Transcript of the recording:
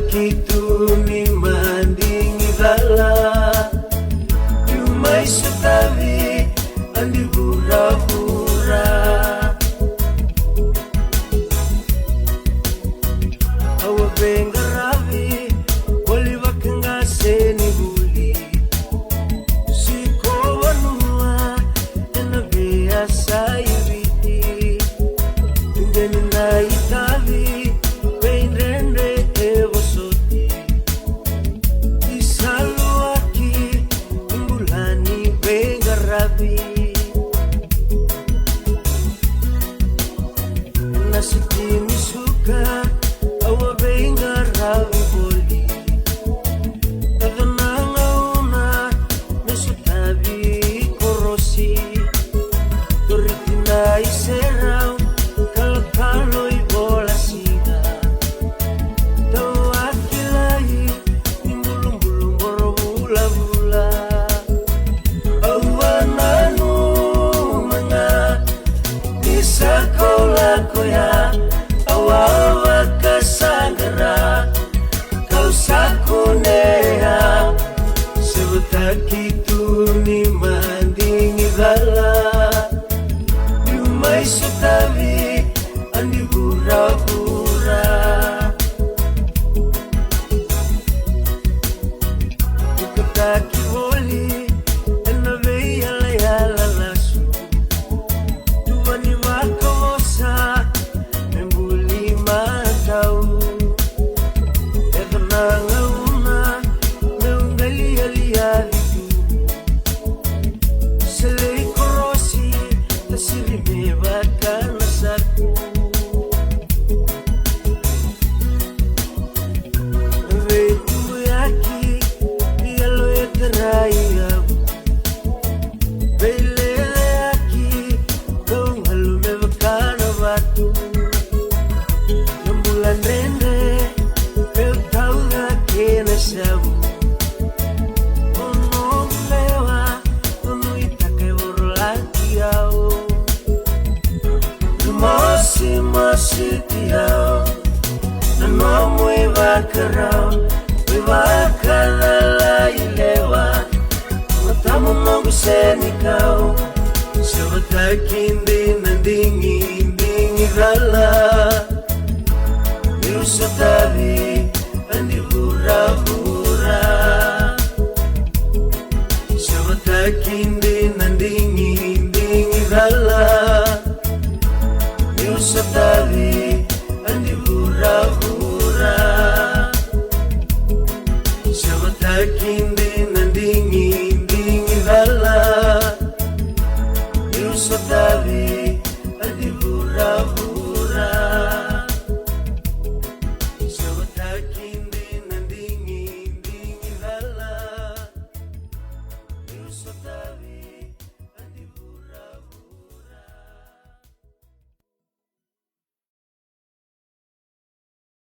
Kitu ni mandingi gala Yumai sutavi andi hura-hura Awa benga ravi wali wakenga seni huli Siko wanua ena bea sayuriti Tungeni na itavi Beindrende evo soti Isaluaki Imbulani benga rabi Nasitimi suka Awa benga rabi boli Tagananga una Mesutabi korosi Doritina iserau Kalo ibola siga Tawakilai Nimbulung-bulung bula-bula Awananu mga Isa ko ya Awawa kasagara Kau sakunea Sebutak itu ni mandingi gala Yumai sutavi andi hura-hura Ikutaki holi ena yala lasu Tuwani wakawosa membuli matau Ekananga una meungali-alia vitu Selei korosi tasirime bakana saku Vetu yaki dialo eteraiabu Beilele yaki dong halume bakana batu Nembulan rende meu tau da kena sabu Ono lewa ono itake borlaki au Mosi tiao Nano mwe bakarao Mwe bakalala ilewa Matamu mongu senikao Sewatakindi nandingi gala Miusatavi andi hura-hura Sewatakindi nandingi gala Miusatavi